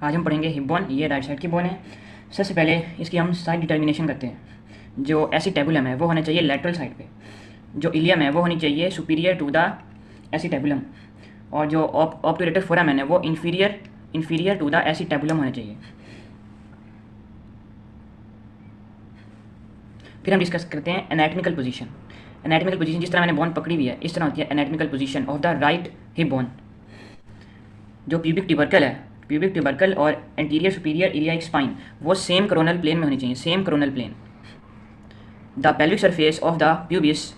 आज हम पढ़ेंगे हिप बोन। ये राइट साइड की बोन है। सबसे पहले इसकी हम साइड डिटर्मिनेशन करते हैं। जो एसिटेबुलम है वो होना चाहिए लेटरल साइड पे। जो इलियम है वो होनी चाहिए सुपीरियर टू द एसिटेबुलम। और जो ऑब्टूरेटर फोरामेन है वो इंफीरियर टू द एसिटेबुलम होना चाहिए। फिर हम डिस्कस करते हैं एनाटॉमिकल पोजीशन। एनाटॉमिकल पोजीशन जिस तरह मैंने बोन पकड़ी हुई है इस तरह होती है anatomical position of the right hip bone. जो प्यूबिक ट्यूबरकल है, प्यूबिक ट्यूबरकल और एंटीरियर सुपीरियर इलियाक स्पाइन वो सेम कोरोनल प्लेन में होनी चाहिए, same coronal plane. The pelvic surface of the pubis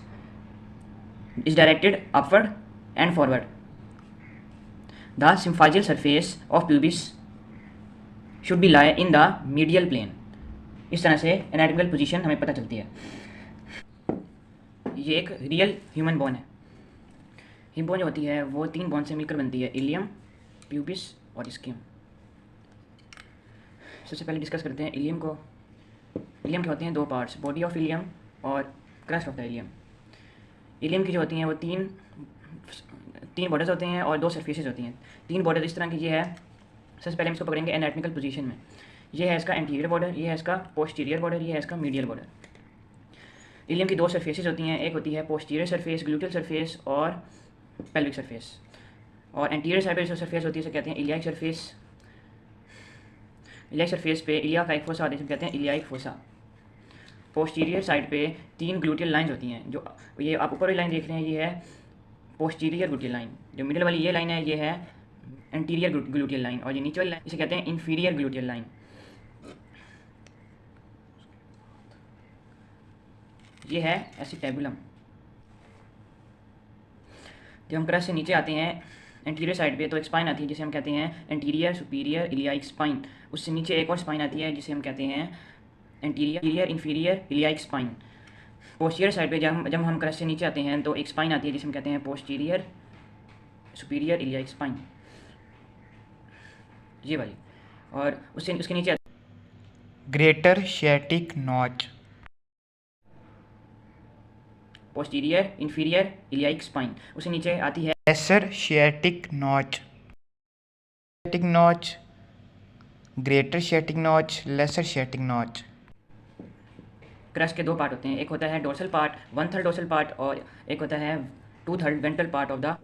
is directed upward and forward. The symphyseal surface of pubis should be lie in the medial plane. इस तरह से anatomical position हमें पता चलती है। ये एक रियल ह्यूमन बोन है। हिप बोन जो होती है वो 3 बोन से मिलकर बनती है, इलियम, प्यूबिस और स्कियम। सबसे पहले डिस्कस करते हैं इलियम को। इलियम के होते हैं 2 पार्ट्स, बॉडी ऑफ इलियम और crest of the ilium. Ilium की जो होती हैं वो तीन बॉर्डर्स होते हैं और 2 सरफेसेस होती हैं। 3 बॉर्डर इस तरह की ये है। सबसे पहले हम इसको पकड़ेंगे एनाटॉमिकल पोजीशन में। ये है इसका एंटीरियर बॉर्डर, ये है इसका पोस्टीरियर बॉर्डर, ये है इसका मीडियल बॉर्डर। इलियम की 2 सरफेसेस होती हैं, एक होती है पोस्टीरियर सरफेस, ग्लूटियल सरफेस और पेल्विक सरफेस। और एंटीरियर साइड पे जो सरफेस होती है इसे कहते हैं इलियाक सरफेस। इलियाक सरफेस पे इलिया का एक फोसा होता है, कहते हैं इलियाक फोसा। पोस्टीरियर साइड पे 3 ग्लूटियल लाइंस होती हैं। जो ये आप ऊपर वाली लाइन देख रहे हैं ये है पोस्टीरियर ग्लूटियल लाइन। जो मिडिल वाली ये लाइन है ये है एंटीरियर ग्लूटियल लाइन। और ये नीचे वाली लाइन इसे कहते हैं इंफीरियर ग्लूटियल लाइन। ये है एसिटेबुलम। जब हम क्रस्ट से नीचे आते हैं एंटीरियर साइड पे तो एक स्पाइन आती है जिसे हम कहते हैं एंटीरियर सुपीरियर इलियाक स्पाइन। उससे नीचे एक और स्पाइन आती है जिसे हम कहते हैं anterior inferior iliac spine. Posterior side पे जब हम क्रस्ट से नीचे आते हैं तो एक स्पाइन आती है जिसे हम कहते हैं पोस्टीरियर सुपीरियर इलियाक स्पाइन, ये वाली। और उससे उसके नीचे greater sciatic notch. Posterior inferior iliac spine, उससे नीचे आती है lesser sciatic notch. Sciatic notch, greater sciatic notch, lesser sciatic notch. Crest के 2 पार्ट होते हैं, एक होता है डोर्सल पार्ट 1/3 डोर्सल पार्ट और एक होता है 2/3 ventral part of the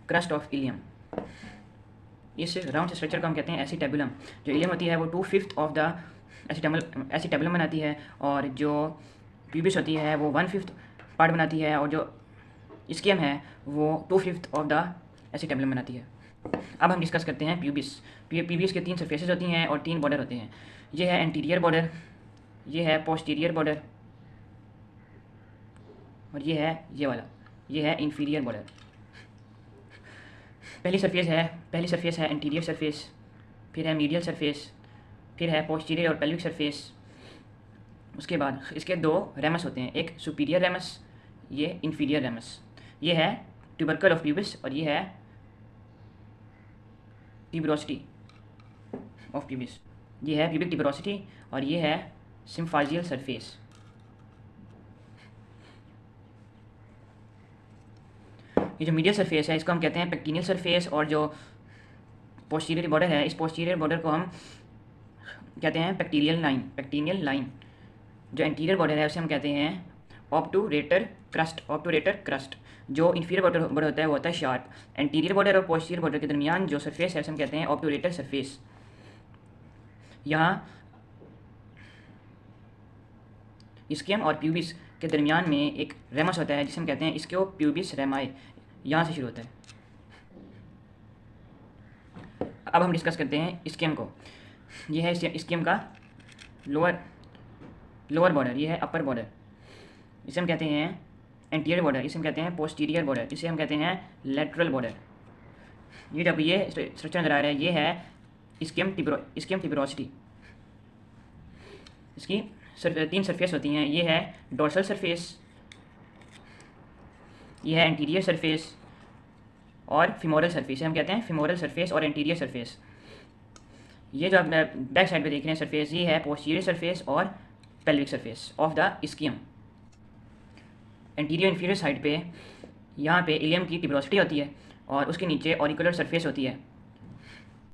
crest of ilium. इस राउंड स्ट्रक्चर को हम कहते हैं एसिटेबुलम। जो इलियम होती है वो 2/5 ऑफ द एसिटेबुलम बनाती है और जो प्यूबिस होती है वो 1/5 पार्ट बनाती है और जो स्कियम है वो 2/5 ऑफ द एसिटेबुलम बनाती है। अब हम डिस्कस करते हैं प्यूबिस। प्यूबिस के 3 सरफेसेस होती हैं और 3 बॉर्डर होते हैं। ये है एंटीरियर बॉर्डर, ये है पोस्टीरियर बॉर्डर और ये है ये वाला, ये है इंफीरियर बॉर्डर। पहली सरफेस है एंटीरियर सरफेस, फिर है मीडियल सरफेस, फिर है पोस्टीरियर और पेल्विक सरफेस। उसके बाद इसके 2 रेमस होते हैं, एक सुपीरियर रेमस, ये इंफीरियर रेमस। ये है ट्यूबरकल ऑफ प्यूबिस और ये है ट्यूबरोसिटी ऑफ प्यूबिस। ये है प्यूबिक ट्यूबरोसिटी और ये है सिम्फाजियल सरफेस। ये जो मीडियल सरफेस है इसको हम कहते हैं पेक्टिनियल सरफेस और जो पोस्टीरियर बॉर्डर है इस पोस्टीरियर बॉर्डर को हम कहते हैं पेक्टिनियल लाइन। जो एंटीरियर बॉर्डर है उसे हम कहते हैं ऑब्टूरेटर क्रस्ट। जो इंफीरियर बॉर्डर होता है वो होता है शार्प। एंटीरियर बॉर्डर और पोस्टीरियर बॉर्डर के दरमियान जो सरफेस है उसे हम कहते हैं ऑब्टूरेटर सरफेस। यहाँ स्कियम और प्यूबिस के दरमियान में एक रेमस होता है जिसे हम कहते हैं इसको प्यूबिस रेमाए, यहाँ से शुरू होता है। अब हम डिस्कस करते हैं स्कियम को। यह है स्कियम का लोअर बॉर्डर, ये है अपर बॉर्डर। इसे हम कहते हैं एंटीरियर बॉर्डर, इसे हम कहते हैं पोस्टीरियर बॉर्डर, इसे हम कहते हैं लेटरल बॉर्डर। ये जब ये स्ट्रक्चर नजर आ रहा है ये है स्कियम ट्यूबरोसिटी। इसकी 3 सरफेस होती हैं, ये है डोर्सल सरफेस, ये है एंटीरियर सरफेस और फिमोरल सरफेस। हम कहते हैं फिमोरल सरफेस और एंटीरियर सरफेस। ये जो आप बैक साइड पे देख रहे हैं सरफेस ये है पोस्टीरियर सरफेस और pelvic surface of the ischium. Anterior inferior side पे यहाँ पे इलियम की ट्यूबरोसिटी होती है और उसके नीचे ऑरिकुलर सरफेस होती है।